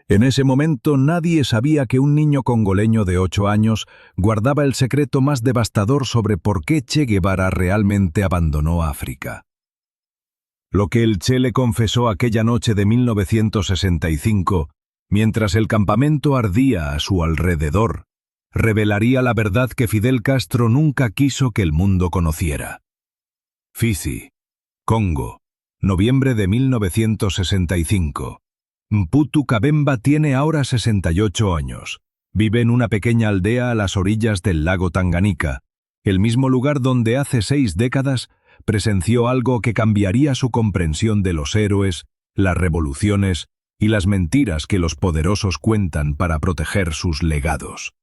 En ese momento nadie sabía que un niño congoleño de 8 años guardaba el secreto más devastador sobre por qué Che Guevara realmente abandonó África. Lo que el Che le confesó aquella noche de 1965, mientras el campamento ardía a su alrededor, revelaría la verdad que Fidel Castro nunca quiso que el mundo conociera. Fizi, Congo, noviembre de 1965. Mputu Kabemba tiene ahora 68 años. Vive en una pequeña aldea a las orillas del lago Tanganica, el mismo lugar donde hace 6 décadas presenció algo que cambiaría su comprensión de los héroes, las revoluciones y las mentiras que los poderosos cuentan para proteger sus legados.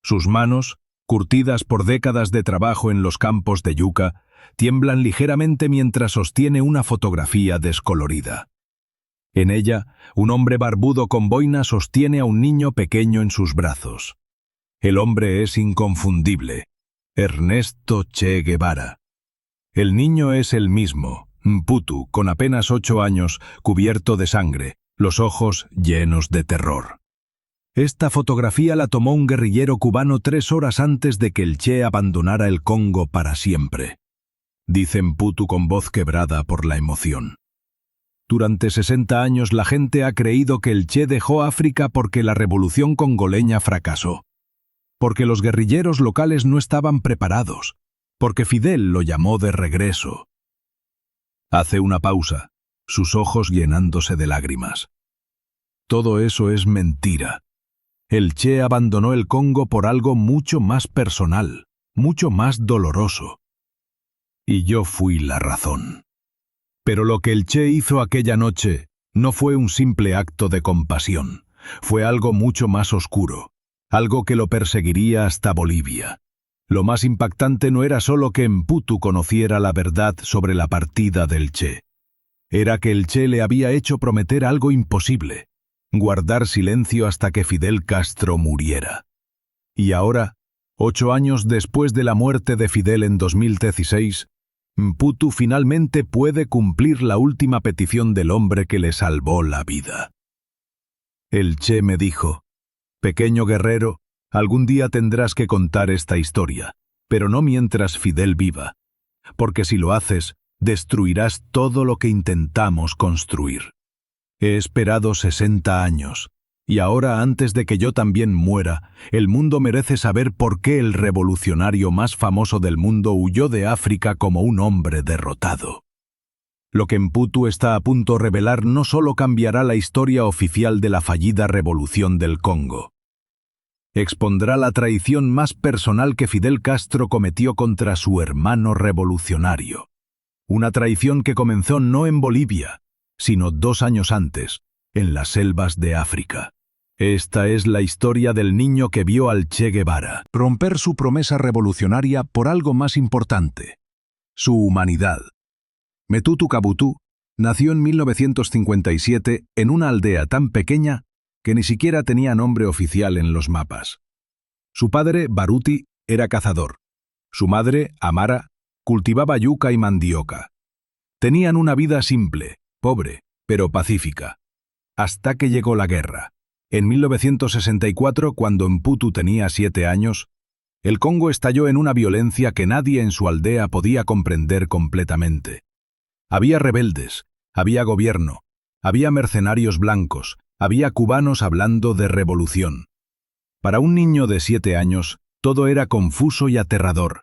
Sus manos, curtidas por décadas de trabajo en los campos de yuca, tiemblan ligeramente mientras sostiene una fotografía descolorida. En ella, un hombre barbudo con boina sostiene a un niño pequeño en sus brazos. El hombre es inconfundible: Ernesto Che Guevara. El niño es el mismo, Mputu, con apenas 8 años, cubierto de sangre, los ojos llenos de terror. Esta fotografía la tomó un guerrillero cubano 3 horas antes de que el Che abandonara el Congo para siempre, dice Mputu con voz quebrada por la emoción. Durante 60 años la gente ha creído que el Che dejó África porque la revolución congoleña fracasó, porque los guerrilleros locales no estaban preparados, porque Fidel lo llamó de regreso. Hace una pausa, sus ojos llenándose de lágrimas. Todo eso es mentira. El Che abandonó el Congo por algo mucho más personal, mucho más doloroso. Y yo fui la razón. Pero lo que el Che hizo aquella noche no fue un simple acto de compasión, fue algo mucho más oscuro, algo que lo perseguiría hasta Bolivia. Lo más impactante no era solo que Mputu conociera la verdad sobre la partida del Che. Era que el Che le había hecho prometer algo imposible: guardar silencio hasta que Fidel Castro muriera. Y ahora, 8 años después de la muerte de Fidel en 2016, Mputu finalmente puede cumplir la última petición del hombre que le salvó la vida. El Che me dijo: pequeño guerrero, algún día tendrás que contar esta historia, pero no mientras Fidel viva, porque si lo haces, destruirás todo lo que intentamos construir. He esperado 60 años, y ahora, antes de que yo también muera, el mundo merece saber por qué el revolucionario más famoso del mundo huyó de África como un hombre derrotado. Lo que Mputu está a punto de revelar no solo cambiará la historia oficial de la fallida revolución del Congo. Expondrá la traición más personal que Fidel Castro cometió contra su hermano revolucionario. Una traición que comenzó no en Bolivia, sino 2 años antes, en las selvas de África. Esta es la historia del niño que vio al Che Guevara romper su promesa revolucionaria por algo más importante: su humanidad. Metutu Kabutu nació en 1957 en una aldea tan pequeña que ni siquiera tenía nombre oficial en los mapas. Su padre, Baruti, era cazador. Su madre, Amara, cultivaba yuca y mandioca. Tenían una vida simple, pobre, pero pacífica. Hasta que llegó la guerra. En 1964, cuando Mputu tenía 7 años, el Congo estalló en una violencia que nadie en su aldea podía comprender completamente. Había rebeldes, había gobierno, había mercenarios blancos, había cubanos hablando de revolución. Para un niño de 7 años, todo era confuso y aterrador.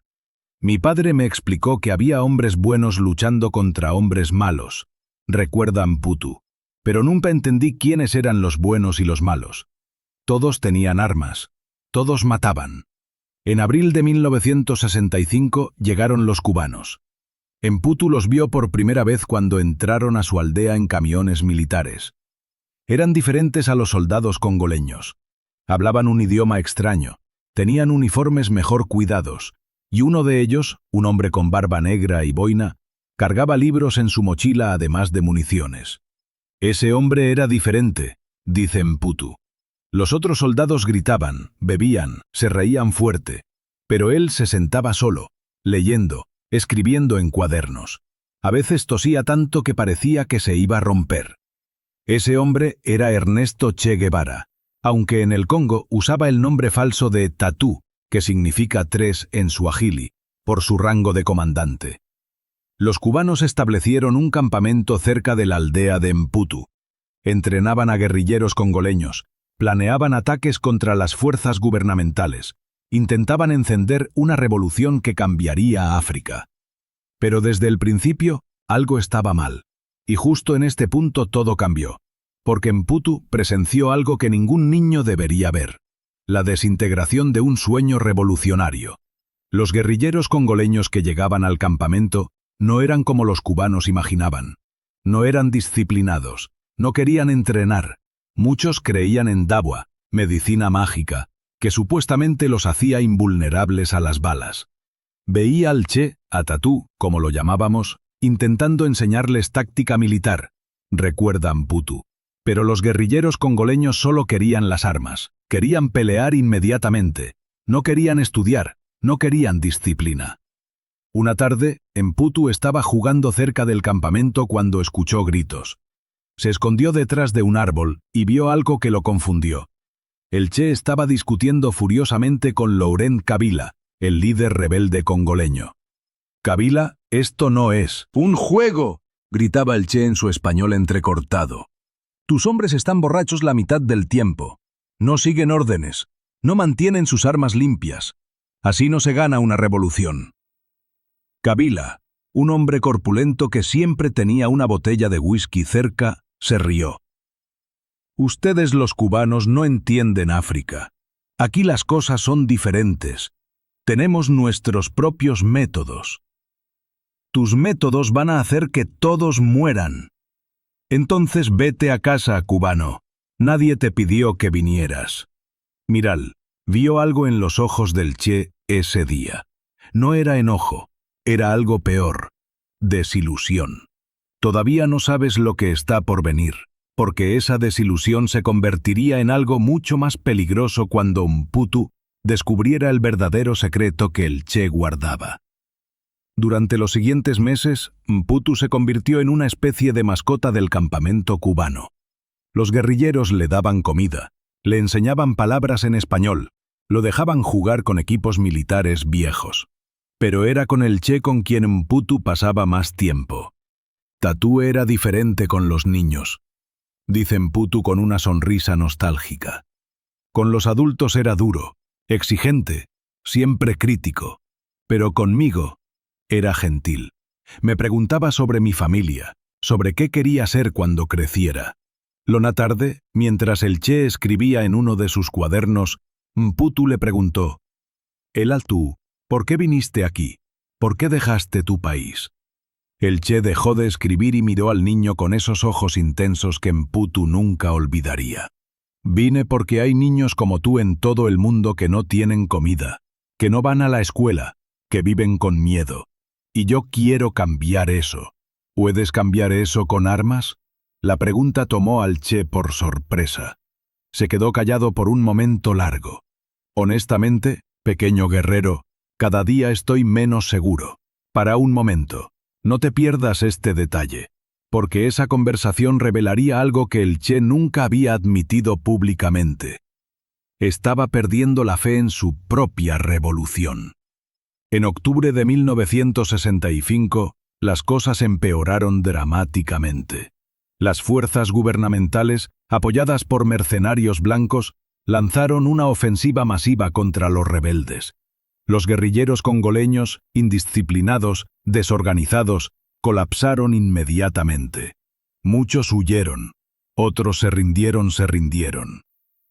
Mi padre me explicó que había hombres buenos luchando contra hombres malos, recuerda Mputu, pero nunca entendí quiénes eran los buenos y los malos. Todos tenían armas, todos mataban. En abril de 1965 llegaron los cubanos. Mputu los vio por primera vez cuando entraron a su aldea en camiones militares. Eran diferentes a los soldados congoleños. Hablaban un idioma extraño, tenían uniformes mejor cuidados, y uno de ellos, un hombre con barba negra y boina, cargaba libros en su mochila además de municiones. Ese hombre era diferente, dice Mputu. Los otros soldados gritaban, bebían, se reían fuerte, pero él se sentaba solo, leyendo, escribiendo en cuadernos. A veces tosía tanto que parecía que se iba a romper. Ese hombre era Ernesto Che Guevara, aunque en el Congo usaba el nombre falso de Tatú, que significa 3 en suajili, por su rango de comandante. Los cubanos establecieron un campamento cerca de la aldea de Mputu. Entrenaban a guerrilleros congoleños, planeaban ataques contra las fuerzas gubernamentales, intentaban encender una revolución que cambiaría a África. Pero desde el principio, algo estaba mal. Y justo en este punto todo cambió, porque Mputu presenció algo que ningún niño debería ver: la desintegración de un sueño revolucionario. Los guerrilleros congoleños que llegaban al campamento no eran como los cubanos imaginaban. No eran disciplinados, no querían entrenar. Muchos creían en dawa, medicina mágica, que supuestamente los hacía invulnerables a las balas. Veía al Che, a Tatú, como lo llamábamos, intentando enseñarles táctica militar, recuerda Mputu. Pero los guerrilleros congoleños solo querían las armas, querían pelear inmediatamente, no querían estudiar, no querían disciplina. Una tarde, Mputu estaba jugando cerca del campamento cuando escuchó gritos. Se escondió detrás de un árbol y vio algo que lo confundió. El Che estaba discutiendo furiosamente con Laurent Kabila, el líder rebelde congoleño. «Kabila, esto no es un juego», gritaba el Che en su español entrecortado. «Tus hombres están borrachos la mitad del tiempo. No siguen órdenes, no mantienen sus armas limpias. Así no se gana una revolución». Kabila, un hombre corpulento que siempre tenía una botella de whisky cerca, se rió. «Ustedes los cubanos no entienden África. Aquí las cosas son diferentes. Tenemos nuestros propios métodos. Tus métodos van a hacer que todos mueran. Entonces vete a casa, cubano. Nadie te pidió que vinieras». Miral vio algo en los ojos del Che ese día. No era enojo, era algo peor: desilusión. Todavía no sabes lo que está por venir, porque esa desilusión se convertiría en algo mucho más peligroso cuando Mputu descubriera el verdadero secreto que el Che guardaba. Durante los siguientes meses, Mputu se convirtió en una especie de mascota del campamento cubano. Los guerrilleros le daban comida, le enseñaban palabras en español, lo dejaban jugar con equipos militares viejos. Pero era con el Che con quien Mputu pasaba más tiempo. Tatú era diferente con los niños, dice Mputu con una sonrisa nostálgica. Con los adultos era duro, exigente, siempre crítico, pero conmigo era gentil. Me preguntaba sobre mi familia, sobre qué quería ser cuando creciera. Una tarde, mientras el Che escribía en uno de sus cuadernos, Mputu le preguntó: «Tú, ¿por qué viniste aquí? ¿Por qué dejaste tu país?». El Che dejó de escribir y miró al niño con esos ojos intensos que Mputu nunca olvidaría. «Vine porque hay niños como tú en todo el mundo que no tienen comida, que no van a la escuela, que viven con miedo. Y yo quiero cambiar eso». «¿Puedes cambiar eso con armas?». La pregunta tomó al Che por sorpresa. Se quedó callado por un momento largo. «Honestamente, pequeño guerrero, cada día estoy menos seguro. Para un momento, no te pierdas este detalle, porque esa conversación revelaría algo que el Che nunca había admitido públicamente. Estaba perdiendo la fe en su propia revolución. En octubre de 1965, las cosas empeoraron dramáticamente. Las fuerzas gubernamentales, apoyadas por mercenarios blancos, lanzaron una ofensiva masiva contra los rebeldes. Los guerrilleros congoleños, indisciplinados, desorganizados, colapsaron inmediatamente. Muchos huyeron, otros se rindieron.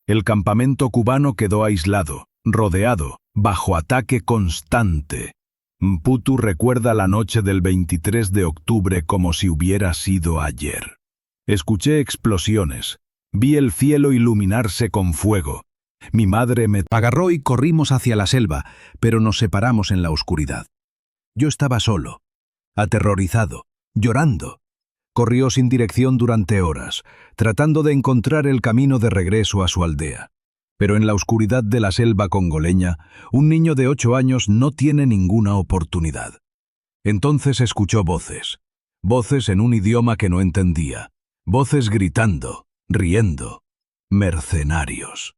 El campamento cubano quedó aislado, rodeado, bajo ataque constante. Mputu recuerda la noche del 23 de octubre como si hubiera sido ayer. Escuché explosiones, vi el cielo iluminarse con fuego. Mi madre me agarró y corrimos hacia la selva, pero nos separamos en la oscuridad. Yo estaba solo, aterrorizado, llorando. Corrió sin dirección durante horas, tratando de encontrar el camino de regreso a su aldea. Pero en la oscuridad de la selva congoleña, un niño de 8 años no tiene ninguna oportunidad. Entonces escuchó voces en un idioma que no entendía. Voces gritando, riendo. Mercenarios.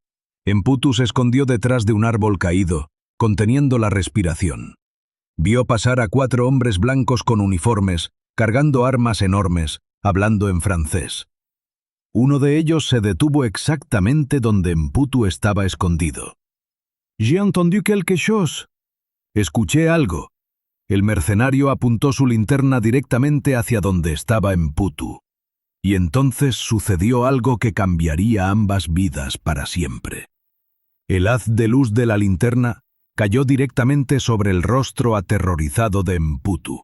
Mputu se escondió detrás de un árbol caído, conteniendo la respiración. Vio pasar a 4 hombres blancos con uniformes, cargando armas enormes, hablando en francés. Uno de ellos se detuvo exactamente donde Mputu estaba escondido. «J'ai entendu quelque chose». Escuché algo. El mercenario apuntó su linterna directamente hacia donde estaba Mputu. Y entonces sucedió algo que cambiaría ambas vidas para siempre. El haz de luz de la linterna cayó directamente sobre el rostro aterrorizado de Mputu.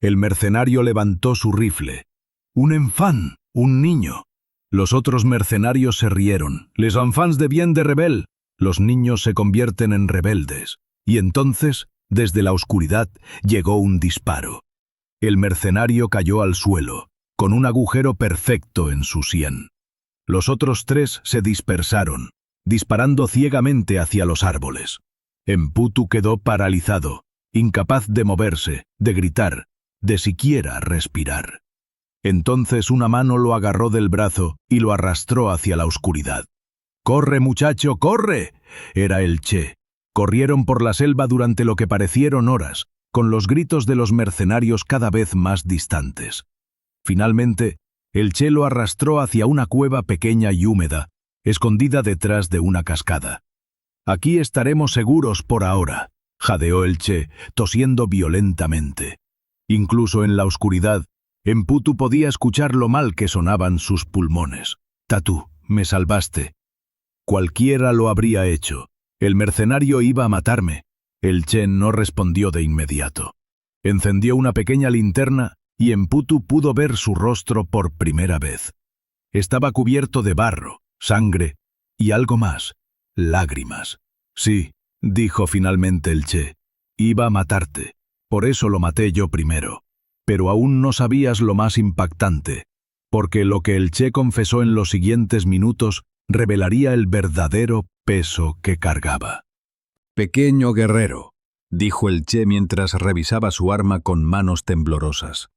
El mercenario levantó su rifle. «Un enfant, un niño». Los otros mercenarios se rieron. «Les enfants deviennent de rebelles». Los niños se convierten en rebeldes. Y entonces, desde la oscuridad, llegó un disparo. El mercenario cayó al suelo, con un agujero perfecto en su sien. Los otros 3 se dispersaron, disparando ciegamente hacia los árboles. Mputu quedó paralizado, incapaz de moverse, de gritar, de siquiera respirar. Entonces una mano lo agarró del brazo y lo arrastró hacia la oscuridad. «¡Corre, muchacho, corre!» Era el Che. Corrieron por la selva durante lo que parecieron horas, con los gritos de los mercenarios cada vez más distantes. Finalmente, el Che lo arrastró hacia una cueva pequeña y húmeda, escondida detrás de una cascada. «Aquí estaremos seguros por ahora», jadeó el Che, tosiendo violentamente. Incluso en la oscuridad, Mputu podía escuchar lo mal que sonaban sus pulmones. «Tatu, me salvaste». Cualquiera lo habría hecho. El mercenario iba a matarme. El Che no respondió de inmediato. Encendió una pequeña linterna y Mputu pudo ver su rostro por primera vez. Estaba cubierto de barro, sangre y algo más, lágrimas. «Sí», dijo finalmente el Che, «iba a matarte. Por eso lo maté yo primero. Pero aún no sabías lo más impactante, porque lo que el Che confesó en los siguientes minutos revelaría el verdadero peso que cargaba». «Pequeño guerrero», dijo el Che mientras revisaba su arma con manos temblorosas.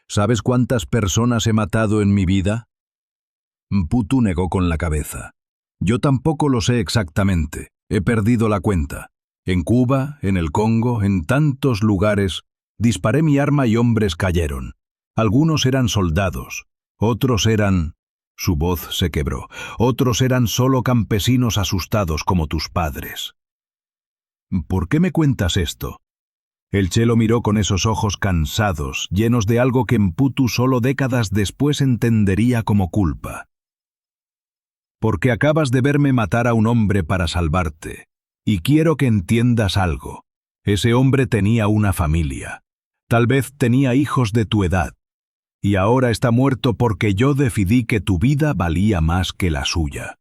«¿Sabes cuántas personas he matado en mi vida?» Mputu negó con la cabeza. «Yo tampoco lo sé exactamente. He perdido la cuenta. En Cuba, en el Congo, en tantos lugares, disparé mi arma y hombres cayeron. Algunos eran soldados, otros eran...» Su voz se quebró. «Otros eran solo campesinos asustados como tus padres». «¿Por qué me cuentas esto?» El Che lo miró con esos ojos cansados, llenos de algo que Mputu solo décadas después entendería como culpa. «Porque acabas de verme matar a un hombre para salvarte. Y quiero que entiendas algo. Ese hombre tenía una familia. Tal vez tenía hijos de tu edad. Y ahora está muerto porque yo decidí que tu vida valía más que la suya».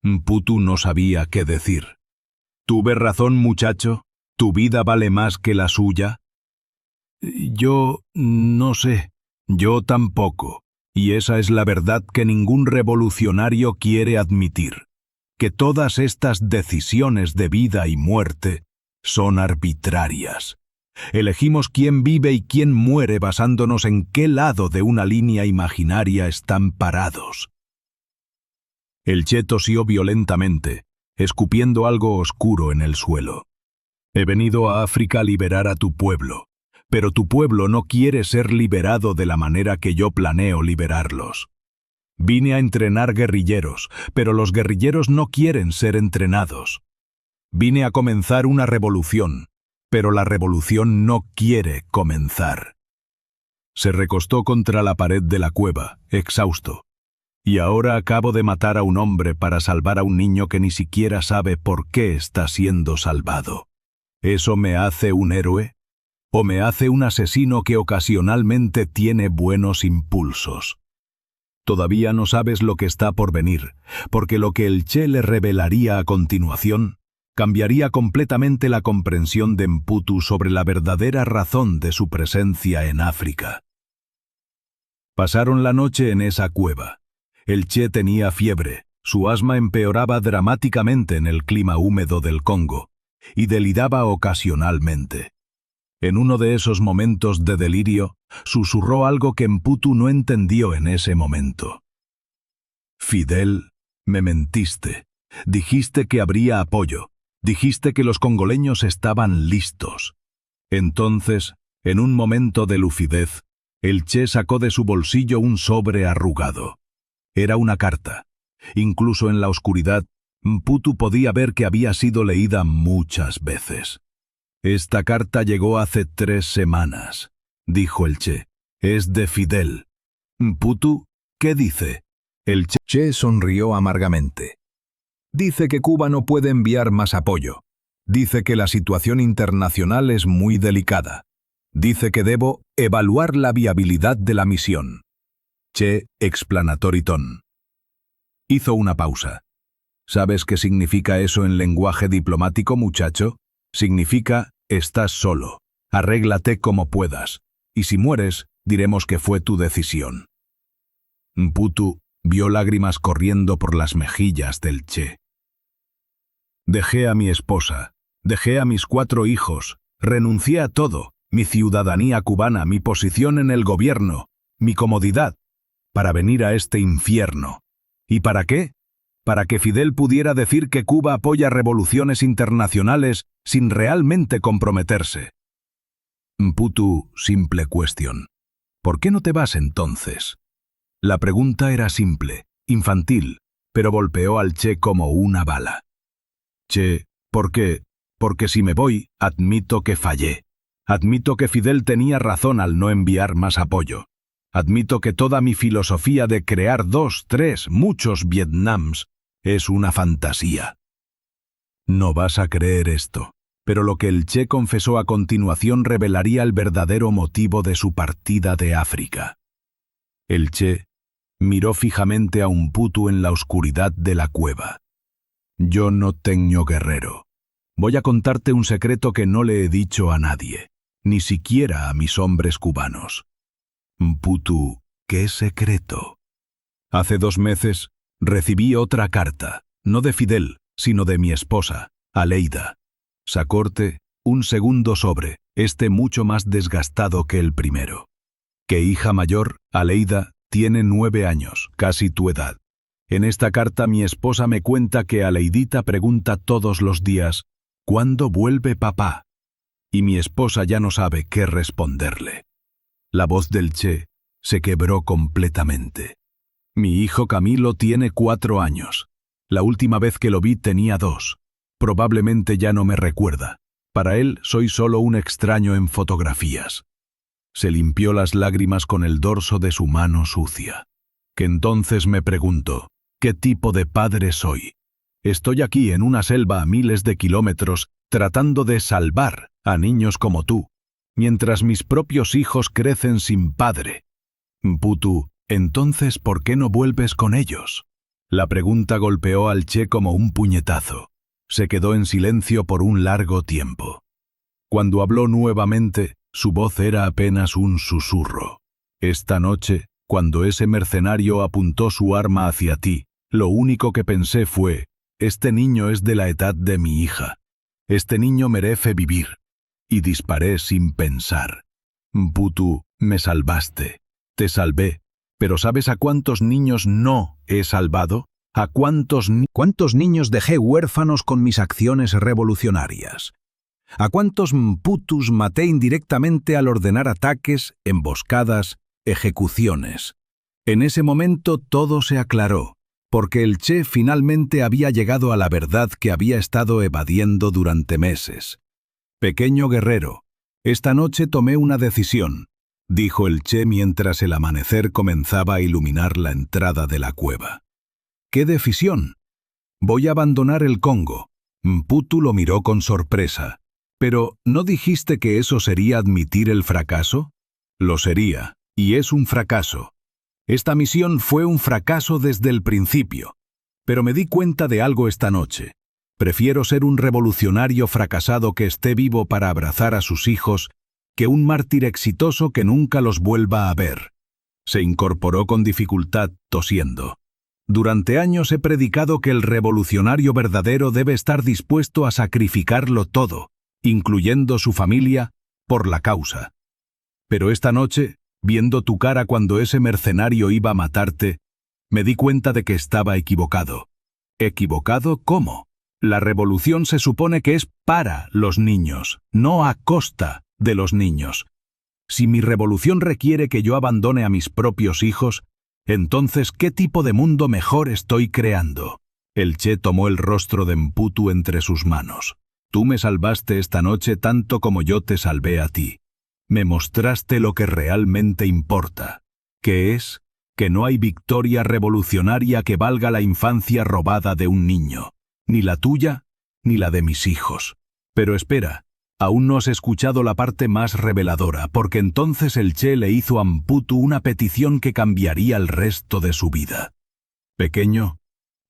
Mputu no sabía qué decir. «¿Tuve razón, muchacho? ¿Tu vida vale más que la suya?» «Yo no sé. Yo tampoco. Y esa es la verdad que ningún revolucionario quiere admitir. Que todas estas decisiones de vida y muerte son arbitrarias. Elegimos quién vive y quién muere basándonos en qué lado de una línea imaginaria están parados». El Che tosió violentamente, escupiendo algo oscuro en el suelo. «He venido a África a liberar a tu pueblo, pero tu pueblo no quiere ser liberado de la manera que yo planeo liberarlos. Vine a entrenar guerrilleros, pero los guerrilleros no quieren ser entrenados. Vine a comenzar una revolución, pero la revolución no quiere comenzar». Se recostó contra la pared de la cueva, exhausto. «Y ahora acabo de matar a un hombre para salvar a un niño que ni siquiera sabe por qué está siendo salvado. ¿Eso me hace un héroe? ¿O me hace un asesino que ocasionalmente tiene buenos impulsos? Todavía no sabes lo que está por venir, porque lo que el Che le revelaría a continuación cambiaría completamente la comprensión de Mputu sobre la verdadera razón de su presencia en África». Pasaron la noche en esa cueva. El Che tenía fiebre, su asma empeoraba dramáticamente en el clima húmedo del Congo, y deliraba ocasionalmente. En uno de esos momentos de delirio, susurró algo que Mputu no entendió en ese momento. Fidel, me mentiste. Dijiste que habría apoyo. Dijiste que los congoleños estaban listos. Entonces, en un momento de lucidez, el Che sacó de su bolsillo un sobre arrugado. Era una carta. Incluso en la oscuridad, Mputu podía ver que había sido leída muchas veces. «Esta carta llegó hace 3 semanas», dijo el Che. «Es de Fidel». «Mputu, ¿qué dice?» El Che sonrió amargamente. «Dice que Cuba no puede enviar más apoyo. Dice que la situación internacional es muy delicada. Dice que debo evaluar la viabilidad de la misión». Che explanatory ton. Hizo una pausa. ¿Sabes qué significa eso en lenguaje diplomático, muchacho? Significa, estás solo. Arréglate como puedas. Y si mueres, diremos que fue tu decisión. Mputu vio lágrimas corriendo por las mejillas del Che. Dejé a mi esposa, dejé a mis 4 hijos, renuncié a todo, mi ciudadanía cubana, mi posición en el gobierno, mi comodidad, para venir a este infierno. ¿Y para qué? Para que Fidel pudiera decir que Cuba apoya revoluciones internacionales sin realmente comprometerse. Mputu, simple cuestión. ¿Por qué no te vas entonces? La pregunta era simple, infantil, pero golpeó al Che como una bala. Che, ¿por qué? Porque si me voy, admito que fallé. Admito que Fidel tenía razón al no enviar más apoyo. Admito que toda mi filosofía de crear 2, 3, muchos Vietnams es una fantasía. No vas a creer esto, pero lo que el Che confesó a continuación revelaría el verdadero motivo de su partida de África. El Che miró fijamente a Mputu en la oscuridad de la cueva. Yo no tengo guerrero. Voy a contarte un secreto que no le he dicho a nadie, ni siquiera a mis hombres cubanos. Mputu, ¿qué secreto? Hace 2 meses recibí otra carta, no de Fidel, sino de mi esposa, Aleida. Sacorte, un segundo sobre, este mucho más desgastado que el primero. Que hija mayor, Aleida, tiene 9 años, casi tu edad. En esta carta mi esposa me cuenta que Aleidita pregunta todos los días, ¿cuándo vuelve papá? Y mi esposa ya no sabe qué responderle. La voz del Che se quebró completamente. Mi hijo Camilo tiene 4 años. La última vez que lo vi tenía 2. Probablemente ya no me recuerda. Para él soy solo un extraño en fotografías. Se limpió las lágrimas con el dorso de su mano sucia. Que entonces me pregunto, ¿qué tipo de padre soy? Estoy aquí en una selva a miles de kilómetros tratando de salvar a niños como tú, mientras mis propios hijos crecen sin padre. Mputu, entonces, ¿por qué no vuelves con ellos? La pregunta golpeó al Che como un puñetazo. Se quedó en silencio por un largo tiempo. Cuando habló nuevamente, su voz era apenas un susurro. Esta noche, cuando ese mercenario apuntó su arma hacia ti, lo único que pensé fue, este niño es de la edad de mi hija. Este niño merece vivir. Y disparé sin pensar. Mputu, me salvaste. Te salvé. Pero ¿sabes a cuántos niños no he salvado? ¿A cuántos niños dejé huérfanos con mis acciones revolucionarias? ¿A cuántos Mputus maté indirectamente al ordenar ataques, emboscadas, ejecuciones? En ese momento todo se aclaró, porque el Che finalmente había llegado a la verdad que había estado evadiendo durante meses. Pequeño guerrero, esta noche tomé una decisión, dijo el Che mientras el amanecer comenzaba a iluminar la entrada de la cueva. ¿Qué decisión? Voy a abandonar el Congo. Mputu lo miró con sorpresa. Pero, ¿no dijiste que eso sería admitir el fracaso? Lo sería, y es un fracaso. Esta misión fue un fracaso desde el principio. Pero me di cuenta de algo esta noche. Prefiero ser un revolucionario fracasado que esté vivo para abrazar a sus hijos que un mártir exitoso que nunca los vuelva a ver. Se incorporó con dificultad, tosiendo. Durante años he predicado que el revolucionario verdadero debe estar dispuesto a sacrificarlo todo, incluyendo su familia, por la causa. Pero esta noche, viendo tu cara cuando ese mercenario iba a matarte, me di cuenta de que estaba equivocado. ¿Equivocado cómo? La revolución se supone que es para los niños, no a costa de los niños. Si mi revolución requiere que yo abandone a mis propios hijos, entonces, ¿qué tipo de mundo mejor estoy creando? El Che tomó el rostro de Mputu entre sus manos. Tú me salvaste esta noche tanto como yo te salvé a ti. Me mostraste lo que realmente importa, que es que no hay victoria revolucionaria que valga la infancia robada de un niño, ni la tuya, ni la de mis hijos. Pero espera, aún no has escuchado la parte más reveladora, porque entonces el Che le hizo a Mputu una petición que cambiaría el resto de su vida. Pequeño,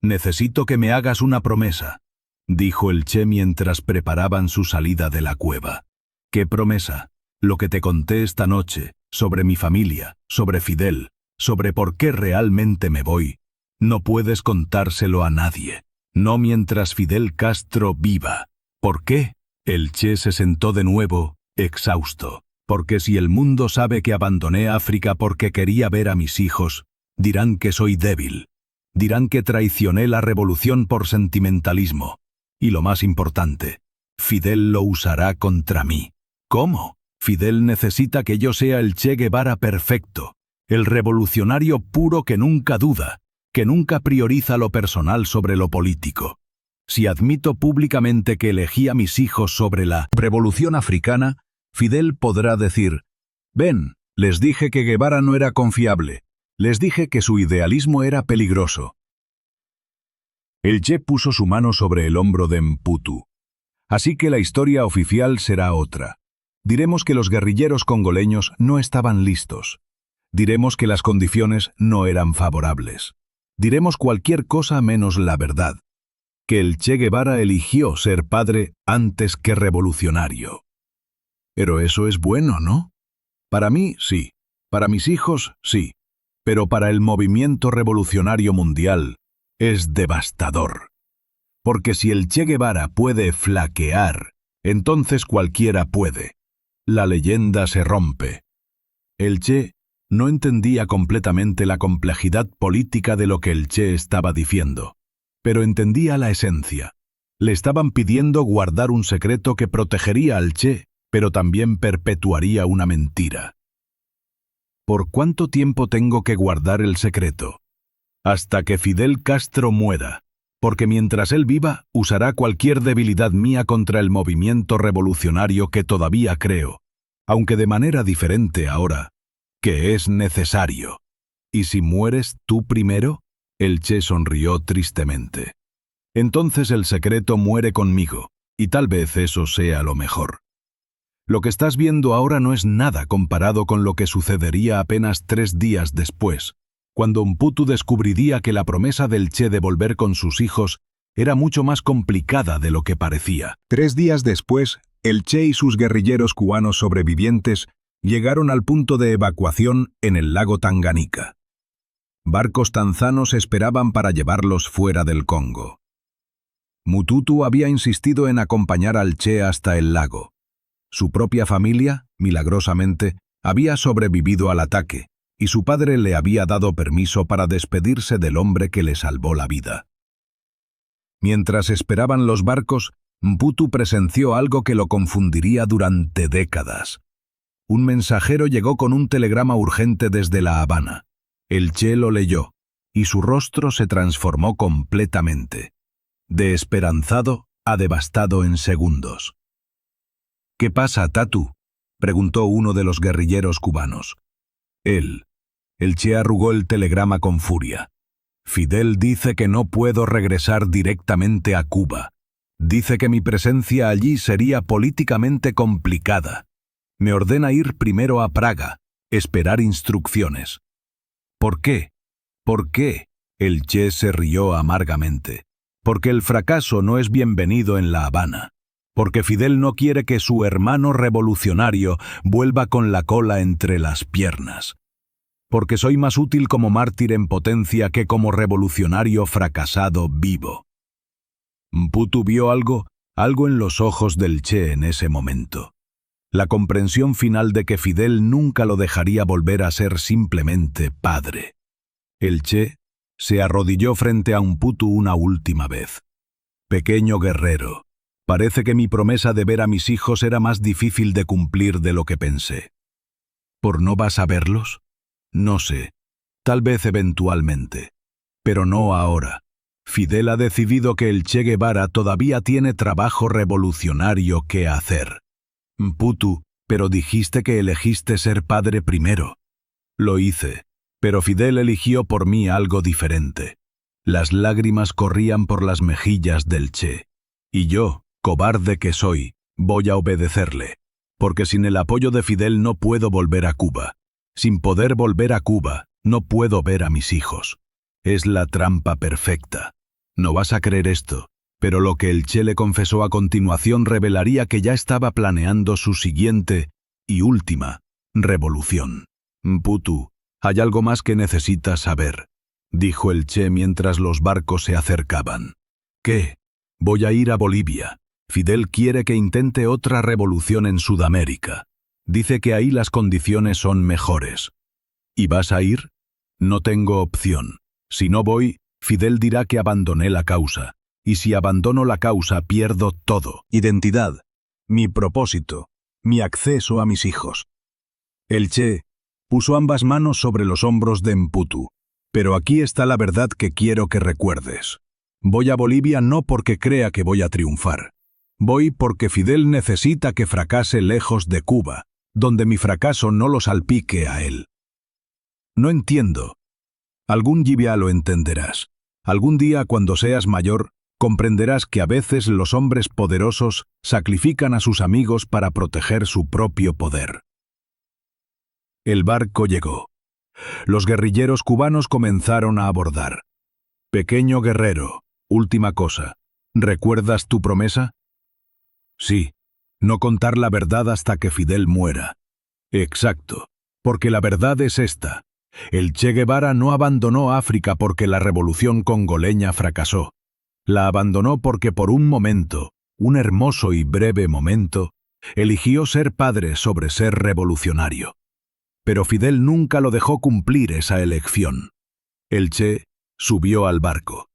necesito que me hagas una promesa, dijo el Che mientras preparaban su salida de la cueva. ¿Qué promesa? Lo que te conté esta noche, sobre mi familia, sobre Fidel, sobre por qué realmente me voy. No puedes contárselo a nadie, no mientras Fidel Castro viva. ¿Por qué? El Che se sentó de nuevo, exhausto, porque si el mundo sabe que abandoné África porque quería ver a mis hijos, dirán que soy débil, dirán que traicioné la revolución por sentimentalismo, y lo más importante, Fidel lo usará contra mí. ¿Cómo? Fidel necesita que yo sea el Che Guevara perfecto, el revolucionario puro que nunca duda, que nunca prioriza lo personal sobre lo político. Si admito públicamente que elegí a mis hijos sobre la revolución africana, Fidel podrá decir: «Ven, les dije que Guevara no era confiable, les dije que su idealismo era peligroso». El Che puso su mano sobre el hombro de Mputu. Así que la historia oficial será otra. Diremos que los guerrilleros congoleños no estaban listos. Diremos que las condiciones no eran favorables. Diremos cualquier cosa menos la verdad. Que el Che Guevara eligió ser padre antes que revolucionario. Pero eso es bueno, ¿no? Para mí, sí. Para mis hijos, sí. Pero para el movimiento revolucionario mundial es devastador. Porque si el Che Guevara puede flaquear, entonces cualquiera puede. La leyenda se rompe. El Che no entendía completamente la complejidad política de lo que el Che estaba diciendo. Pero entendía la esencia. Le estaban pidiendo guardar un secreto que protegería al Che, pero también perpetuaría una mentira. ¿Por cuánto tiempo tengo que guardar el secreto? Hasta que Fidel Castro muera, porque mientras él viva, usará cualquier debilidad mía contra el movimiento revolucionario que todavía creo, aunque de manera diferente ahora, que es necesario. ¿Y si mueres tú primero? El Che sonrió tristemente. Entonces el secreto muere conmigo, y tal vez eso sea lo mejor. Lo que estás viendo ahora no es nada comparado con lo que sucedería apenas 3 días después, cuando Mputu descubriría que la promesa del Che de volver con sus hijos era mucho más complicada de lo que parecía. 3 días después, el Che y sus guerrilleros cubanos sobrevivientes llegaron al punto de evacuación en el lago Tanganica. Barcos tanzanos esperaban para llevarlos fuera del Congo. Mputu había insistido en acompañar al Che hasta el lago. Su propia familia, milagrosamente, había sobrevivido al ataque, y su padre le había dado permiso para despedirse del hombre que le salvó la vida. Mientras esperaban los barcos, Mputu presenció algo que lo confundiría durante décadas. Un mensajero llegó con un telegrama urgente desde La Habana. El Che lo leyó, y su rostro se transformó completamente. De esperanzado a devastado en segundos. «¿Qué pasa, Tatu?», preguntó uno de los guerrilleros cubanos. El Che arrugó el telegrama con furia. «Fidel dice que no puedo regresar directamente a Cuba. Dice que mi presencia allí sería políticamente complicada. Me ordena ir primero a Praga, esperar instrucciones». «¿Por qué? ¿Por qué?», el Che se rió amargamente. «Porque el fracaso no es bienvenido en La Habana. Porque Fidel no quiere que su hermano revolucionario vuelva con la cola entre las piernas. Porque soy más útil como mártir en potencia que como revolucionario fracasado vivo». Mputu vio algo en los ojos del Che en ese momento. la comprensión final de que Fidel nunca lo dejaría volver a ser simplemente padre. El Che se arrodilló frente a Mputu una última vez. Pequeño guerrero, parece que mi promesa de ver a mis hijos era más difícil de cumplir de lo que pensé. ¿Por no vas a verlos? No sé, tal vez eventualmente, pero no ahora. Fidel ha decidido que el Che Guevara todavía tiene trabajo revolucionario que hacer. Mputu, pero dijiste que elegiste ser padre primero. Lo hice, pero Fidel eligió por mí algo diferente. Las lágrimas corrían por las mejillas del Che. Y yo, cobarde que soy, voy a obedecerle. Porque sin el apoyo de Fidel no puedo volver a Cuba. Sin poder volver a Cuba, no puedo ver a mis hijos. Es la trampa perfecta. No vas a creer esto, pero lo que el Che le confesó a continuación revelaría que ya estaba planeando su siguiente y última revolución. Mputu, hay algo más que necesitas saber, dijo el Che mientras los barcos se acercaban. ¿Qué? Voy a ir a Bolivia. Fidel quiere que intente otra revolución en Sudamérica. Dice que ahí las condiciones son mejores. ¿Y vas a ir? No tengo opción. Si no voy, Fidel dirá que abandoné la causa. Y si abandono la causa, pierdo todo. Identidad, mi propósito, mi acceso a mis hijos. El Che puso ambas manos sobre los hombros de Mputu. Pero aquí está la verdad que quiero que recuerdes. Voy a Bolivia no porque crea que voy a triunfar. Voy porque Fidel necesita que fracase lejos de Cuba, donde mi fracaso no lo salpique a él. No entiendo. Algún día lo entenderás. Algún día, cuando seas mayor, comprenderás que a veces los hombres poderosos sacrifican a sus amigos para proteger su propio poder. El barco llegó. Los guerrilleros cubanos comenzaron a abordar. Pequeño guerrero, última cosa, ¿recuerdas tu promesa? Sí, no contar la verdad hasta que Fidel muera. Exacto, porque la verdad es esta. El Che Guevara no abandonó África porque la revolución congoleña fracasó. La abandonó porque por un momento, un hermoso y breve momento, eligió ser padre sobre ser revolucionario. Pero Fidel nunca lo dejó cumplir esa elección. El Che subió al barco.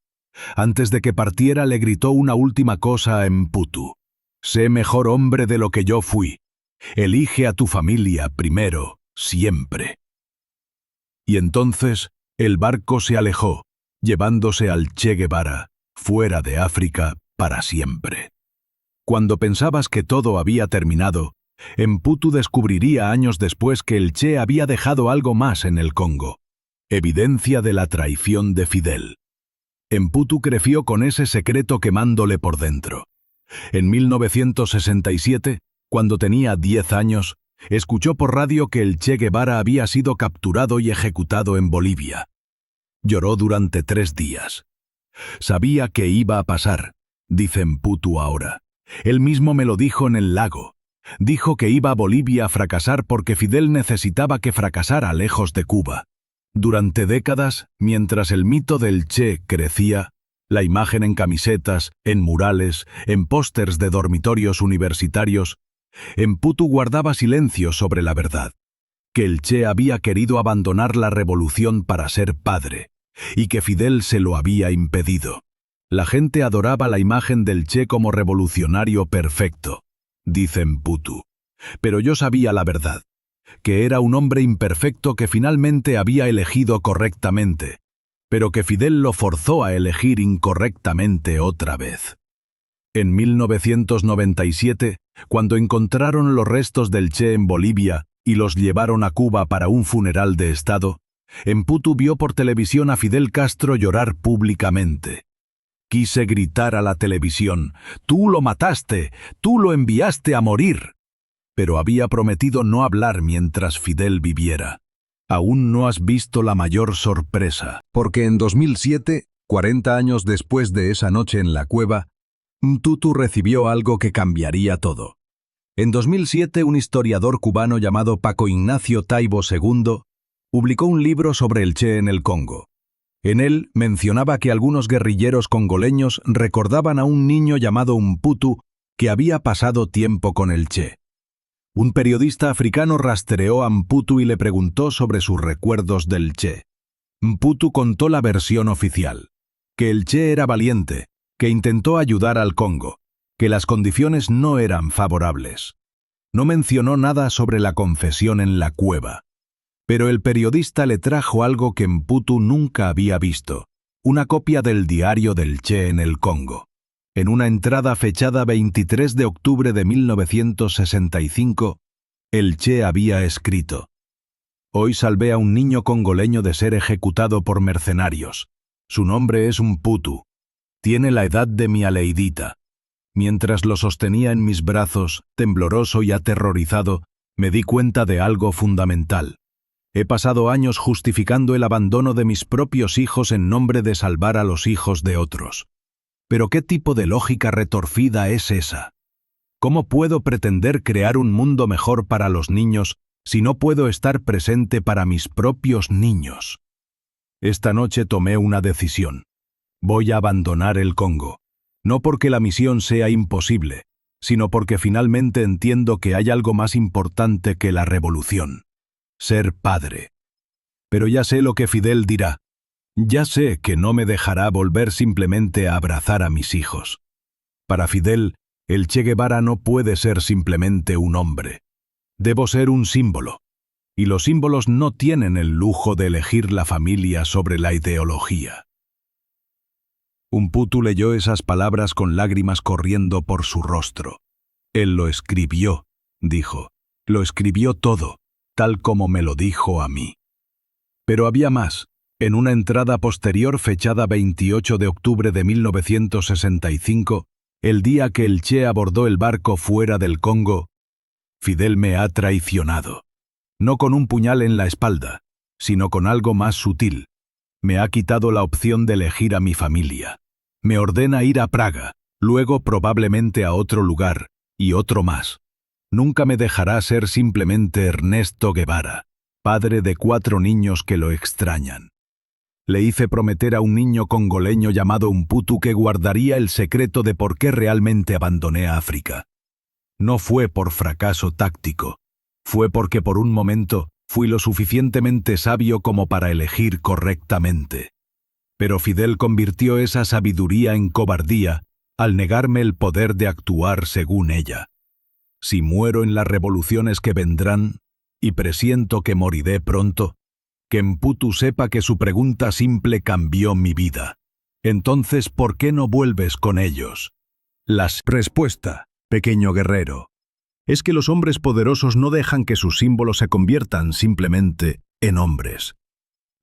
Antes de que partiera le gritó una última cosa a Mputu. Sé mejor hombre de lo que yo fui. Elige a tu familia primero, siempre. Y entonces el barco se alejó, llevándose al Che Guevara fuera de África para siempre. Cuando pensabas que todo había terminado, Mputu descubriría años después que el Che había dejado algo más en el Congo. Evidencia de la traición de Fidel. Mputu creció con ese secreto quemándole por dentro. En 1967, cuando tenía 10 años, escuchó por radio que el Che Guevara había sido capturado y ejecutado en Bolivia. Lloró durante 3 días. Sabía que iba a pasar, dice Mputu ahora. Él mismo me lo dijo en el lago. Dijo que iba a Bolivia a fracasar porque Fidel necesitaba que fracasara lejos de Cuba. Durante décadas, mientras el mito del Che crecía, la imagen en camisetas, en murales, en pósters de dormitorios universitarios, Mputu guardaba silencio sobre la verdad, que el Che había querido abandonar la revolución para ser padre, y que Fidel se lo había impedido. La gente adoraba la imagen del Che como revolucionario perfecto, dice Mputu. Pero yo sabía la verdad, que era un hombre imperfecto que finalmente había elegido correctamente, pero que Fidel lo forzó a elegir incorrectamente otra vez. En 1997, cuando encontraron los restos del Che en Bolivia y los llevaron a Cuba para un funeral de Estado, Mputu vio por televisión a Fidel Castro llorar públicamente. Quise gritar a la televisión, «¡Tú lo mataste! ¡Tú lo enviaste a morir!». Pero había prometido no hablar mientras Fidel viviera. Aún no has visto la mayor sorpresa. Porque en 2007, 40 años después de esa noche en la cueva, Mputu recibió algo que cambiaría todo. En 2007, un historiador cubano llamado Paco Ignacio Taibo II publicó un libro sobre el Che en el Congo. En él mencionaba que algunos guerrilleros congoleños recordaban a un niño llamado Mputu que había pasado tiempo con el Che. Un periodista africano rastreó a Mputu y le preguntó sobre sus recuerdos del Che. Mputu contó la versión oficial, que el Che era valiente, que intentó ayudar al Congo, que las condiciones no eran favorables. No mencionó nada sobre la confesión en la cueva. Pero el periodista le trajo algo que Mputu nunca había visto, una copia del diario del Che en el Congo. En una entrada fechada 23 de octubre de 1965, el Che había escrito: «Hoy salvé a un niño congoleño de ser ejecutado por mercenarios. Su nombre es Mputu. Tiene la edad de mi Aleidita. Mientras lo sostenía en mis brazos, tembloroso y aterrorizado, me di cuenta de algo fundamental. He pasado años justificando el abandono de mis propios hijos en nombre de salvar a los hijos de otros. Pero ¿qué tipo de lógica retorcida es esa? ¿Cómo puedo pretender crear un mundo mejor para los niños si no puedo estar presente para mis propios niños? Esta noche tomé una decisión. Voy a abandonar el Congo. No porque la misión sea imposible, sino porque finalmente entiendo que hay algo más importante que la revolución: ser padre. Pero ya sé lo que Fidel dirá. Ya sé que no me dejará volver simplemente a abrazar a mis hijos. Para Fidel, el Che Guevara no puede ser simplemente un hombre. Debo ser un símbolo. Y los símbolos no tienen el lujo de elegir la familia sobre la ideología». Mputu leyó esas palabras con lágrimas corriendo por su rostro. «Él lo escribió», dijo. «Lo escribió todo, tal como me lo dijo a mí». Pero había más. En una entrada posterior fechada 28 de octubre de 1965, el día que el Che abordó el barco fuera del Congo: «Fidel me ha traicionado. No con un puñal en la espalda, sino con algo más sutil. Me ha quitado la opción de elegir a mi familia. Me ordena ir a Praga, luego probablemente a otro lugar, y otro más. Nunca me dejará ser simplemente Ernesto Guevara, padre de 4 niños que lo extrañan. Le hice prometer a un niño congoleño llamado Mputu que guardaría el secreto de por qué realmente abandoné África. No fue por fracaso táctico, fue porque por un momento fui lo suficientemente sabio como para elegir correctamente. Pero Fidel convirtió esa sabiduría en cobardía al negarme el poder de actuar según ella. Si muero en las revoluciones que vendrán, y presiento que moriré pronto, que Mputu sepa que su pregunta simple cambió mi vida. Entonces, ¿por qué no vuelves con ellos? Respuesta, pequeño guerrero, es que los hombres poderosos no dejan que sus símbolos se conviertan simplemente en hombres.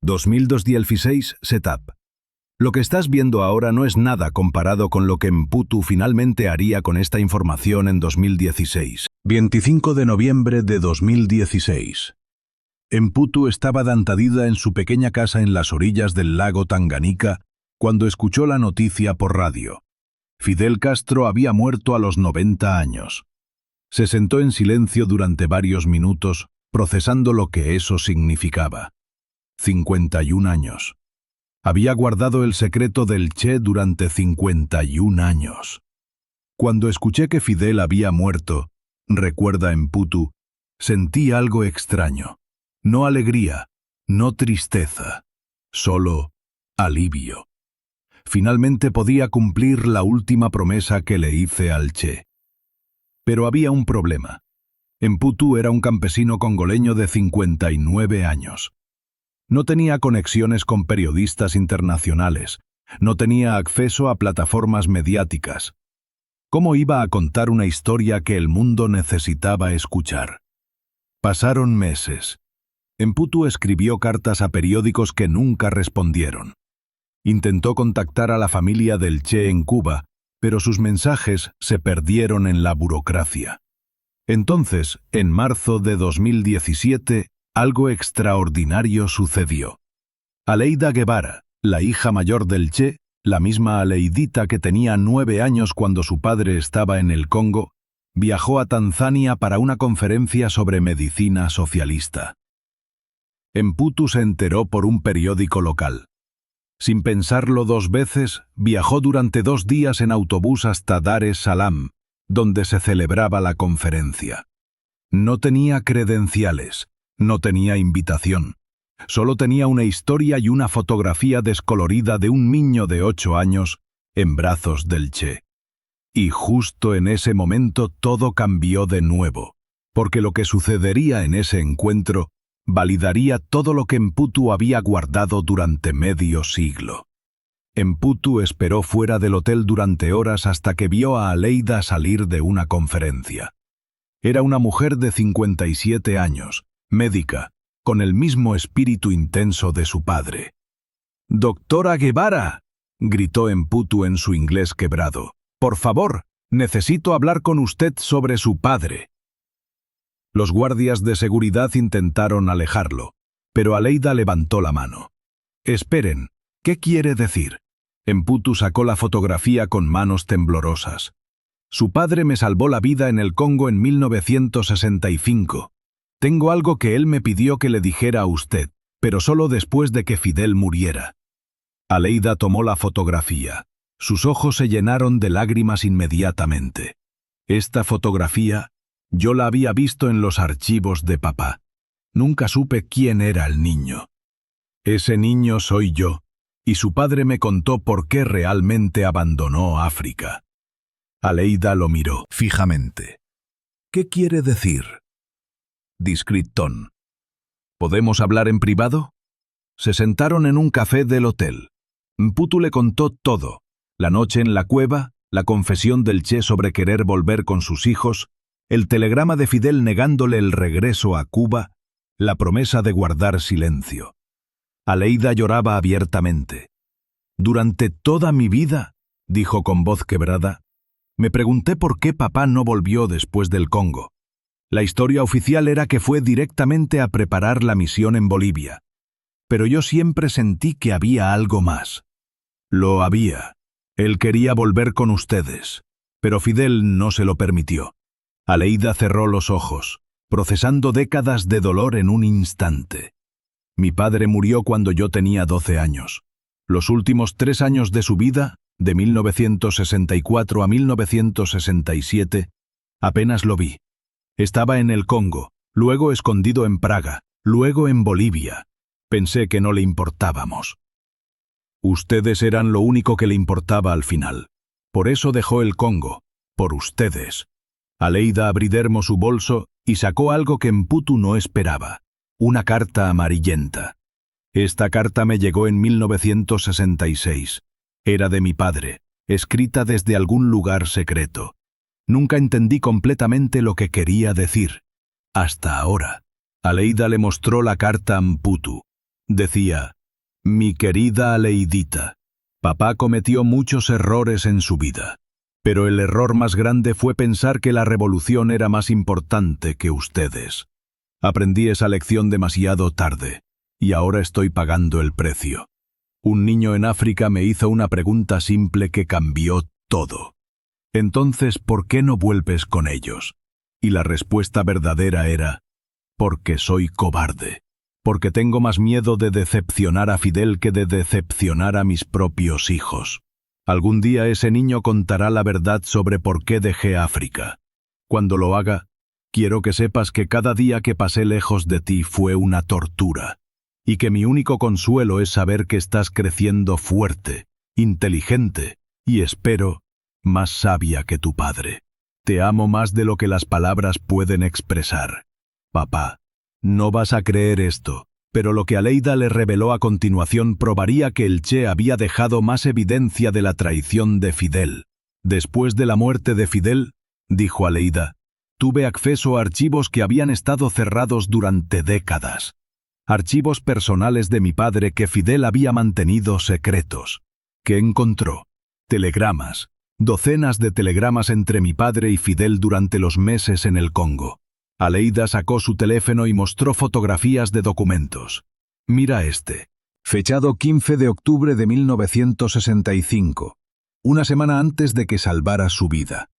2016 Setup. Lo que estás viendo ahora no es nada comparado con lo que Mputu finalmente haría con esta información en 2016. 25 de noviembre de 2016. Mputu estaba dantadida en su pequeña casa en las orillas del lago Tanganica cuando escuchó la noticia por radio. Fidel Castro había muerto a los 90 años. Se sentó en silencio durante varios minutos, procesando lo que eso significaba. 51 años. Había guardado el secreto del Che durante 51 años. Cuando escuché que Fidel había muerto, recuerda Mputu, sentí algo extraño. No alegría, no tristeza, solo alivio. Finalmente podía cumplir la última promesa que le hice al Che. Pero había un problema. Mputu era un campesino congoleño de 59 años. No tenía conexiones con periodistas internacionales, no tenía acceso a plataformas mediáticas. ¿Cómo iba a contar una historia que el mundo necesitaba escuchar? Pasaron meses. Mputu escribió cartas a periódicos que nunca respondieron. Intentó contactar a la familia del Che en Cuba, pero sus mensajes se perdieron en la burocracia. Entonces, en marzo de 2017, algo extraordinario sucedió. Aleida Guevara, la hija mayor del Che, la misma Aleidita que tenía 9 años cuando su padre estaba en el Congo, viajó a Tanzania para una conferencia sobre medicina socialista. Mputu se enteró por un periódico local. Sin pensarlo 2 veces, viajó durante 2 días en autobús hasta Dar es Salaam, donde se celebraba la conferencia. No tenía credenciales, no tenía invitación. Solo tenía una historia y una fotografía descolorida de un niño de 8 años en brazos del Che. Y justo en ese momento todo cambió de nuevo, porque lo que sucedería en ese encuentro validaría todo lo que Mputu había guardado durante medio siglo. Mputu esperó fuera del hotel durante horas hasta que vio a Aleida salir de una conferencia. Era una mujer de 57 años, médica, con el mismo espíritu intenso de su padre. «¡Doctora Guevara!», gritó Mputu en su inglés quebrado. «Por favor, necesito hablar con usted sobre su padre». Los guardias de seguridad intentaron alejarlo, pero Aleida levantó la mano. «Esperen, ¿qué quiere decir?». Mputu sacó la fotografía con manos temblorosas. «Su padre me salvó la vida en el Congo en 1965. Tengo algo que él me pidió que le dijera a usted, pero solo después de que Fidel muriera». Aleida tomó la fotografía. Sus ojos se llenaron de lágrimas inmediatamente. Esta fotografía, yo la había visto en los archivos de papá. Nunca supe quién era el niño. Ese niño soy yo, y su padre me contó por qué realmente abandonó África. Aleida lo miró fijamente. «¿Qué quiere decir?». Discretón. «¿Podemos hablar en privado?». Se sentaron en un café del hotel. Mputu le contó todo: la noche en la cueva, la confesión del Che sobre querer volver con sus hijos, el telegrama de Fidel negándole el regreso a Cuba, la promesa de guardar silencio. Aleida lloraba abiertamente. «Durante toda mi vida», dijo con voz quebrada, «me pregunté por qué papá no volvió después del Congo. La historia oficial era que fue directamente a preparar la misión en Bolivia. Pero yo siempre sentí que había algo más. Lo había. Él quería volver con ustedes, pero Fidel no se lo permitió». Aleida cerró los ojos, procesando décadas de dolor en un instante. «Mi padre murió cuando yo tenía 12 años. Los últimos 3 años de su vida, de 1964 a 1967, apenas lo vi. Estaba en el Congo, luego escondido en Praga, luego en Bolivia. Pensé que no le importábamos. Ustedes eran lo único que le importaba al final. Por eso dejó el Congo, por ustedes». Aleida abrió su bolso y sacó algo que Mputu no esperaba: una carta amarillenta. «Esta carta me llegó en 1966. Era de mi padre, escrita desde algún lugar secreto. Nunca entendí completamente lo que quería decir. Hasta ahora». Aleida le mostró la carta a Mputu. Decía: «Mi querida Aleidita, papá cometió muchos errores en su vida. Pero el error más grande fue pensar que la revolución era más importante que ustedes. Aprendí esa lección demasiado tarde, y ahora estoy pagando el precio. Un niño en África me hizo una pregunta simple que cambió todo. Entonces, ¿por qué no vuelves con ellos?». Y la respuesta verdadera era: «Porque soy cobarde. Porque tengo más miedo de decepcionar a Fidel que de decepcionar a mis propios hijos. Algún día ese niño contará la verdad sobre por qué dejé África. Cuando lo haga, quiero que sepas que cada día que pasé lejos de ti fue una tortura, y que mi único consuelo es saber que estás creciendo fuerte, inteligente y, espero, más sabia que tu padre. Te amo más de lo que las palabras pueden expresar. Papá, no vas a creer esto, pero lo que Aleida le reveló a continuación probaría que el Che había dejado más evidencia de la traición de Fidel. Después de la muerte de Fidel, dijo Aleida, tuve acceso a archivos que habían estado cerrados durante décadas. Archivos personales de mi padre que Fidel había mantenido secretos. ¿Qué encontró? Telegramas. Docenas de telegramas entre mi padre y Fidel durante los meses en el Congo. Aleida sacó su teléfono y mostró fotografías de documentos. Mira este. Fechado 15 de octubre de 1965. Una semana antes de que salvara su vida.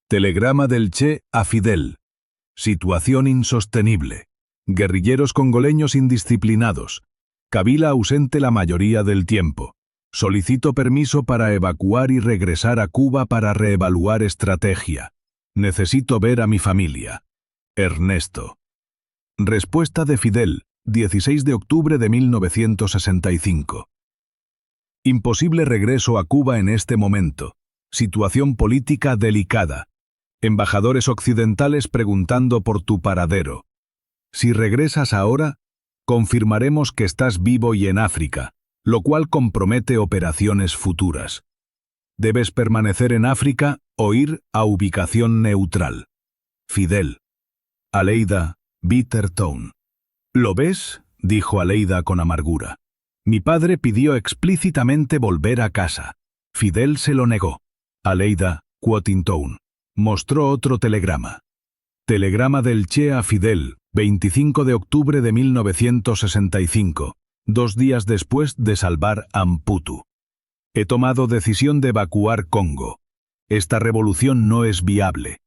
Telegrama del Che a Fidel. Situación insostenible. Guerrilleros congoleños indisciplinados. Kabila ausente la mayoría del tiempo. Solicito permiso para evacuar y regresar a Cuba para reevaluar estrategia. Necesito ver a mi familia. Ernesto. Respuesta de Fidel, 16 de octubre de 1965. Imposible regreso a Cuba en este momento. Situación política delicada. Embajadores occidentales preguntando por tu paradero. Si regresas ahora, confirmaremos que estás vivo y en África, lo cual compromete operaciones futuras. Debes permanecer en África o ir a ubicación neutral. Fidel. Aleida, Bitter Tone. ¿Lo ves?, dijo Aleida con amargura. Mi padre pidió explícitamente volver a casa. Fidel se lo negó. Aleida, Quoting Tone. Mostró otro telegrama. Telegrama del Che a Fidel, 25 de octubre de 1965, 2 días después de salvar a Mputu. He tomado decisión de evacuar Congo. Esta revolución no es viable.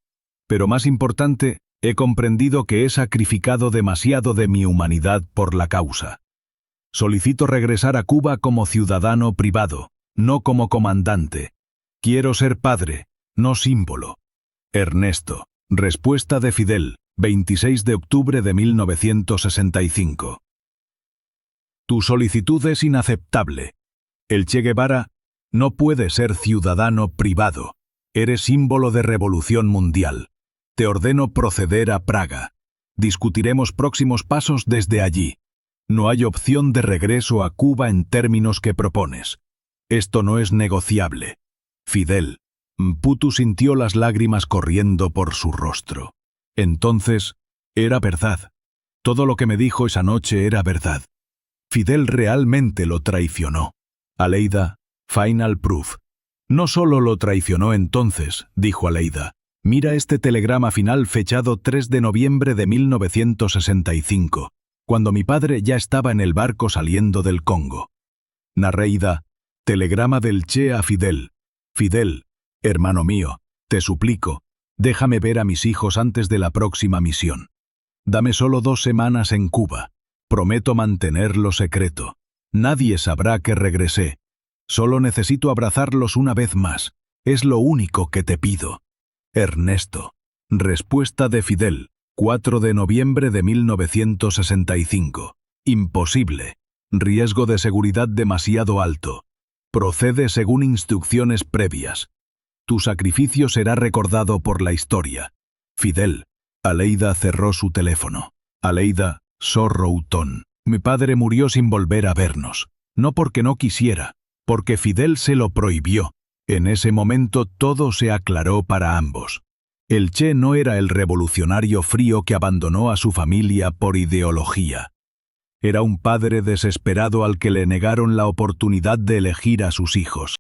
Pero más importante, he comprendido que he sacrificado demasiado de mi humanidad por la causa. Solicito regresar a Cuba como ciudadano privado, no como comandante. Quiero ser padre, no símbolo. Ernesto. Respuesta de Fidel, 26 de octubre de 1965. Tu solicitud es inaceptable. El Che Guevara no puede ser ciudadano privado. Eres símbolo de revolución mundial. Te ordeno proceder a Praga. Discutiremos próximos pasos desde allí. No hay opción de regreso a Cuba en términos que propones. Esto no es negociable. Fidel. Mputu sintió las lágrimas corriendo por su rostro. Entonces, era verdad. Todo lo que me dijo esa noche era verdad. Fidel realmente lo traicionó. Aleida, Final Proof. No solo lo traicionó entonces, dijo Aleida. Mira este telegrama final fechado 3 de noviembre de 1965, cuando mi padre ya estaba en el barco saliendo del Congo. Narreida, telegrama del Che a Fidel. Fidel, hermano mío, te suplico, déjame ver a mis hijos antes de la próxima misión. Dame solo 2 semanas en Cuba. Prometo mantenerlo secreto. Nadie sabrá que regresé. Solo necesito abrazarlos una vez más. Es lo único que te pido. Ernesto. Respuesta de Fidel, 4 de noviembre de 1965. Imposible. Riesgo de seguridad demasiado alto. Procede según instrucciones previas. Tu sacrificio será recordado por la historia. Fidel. Aleida cerró su teléfono. Aleida, Sorroutón. Mi padre murió sin volver a vernos. No porque no quisiera, porque Fidel se lo prohibió. En ese momento todo se aclaró para ambos. El Che no era el revolucionario frío que abandonó a su familia por ideología. Era un padre desesperado al que le negaron la oportunidad de elegir a sus hijos.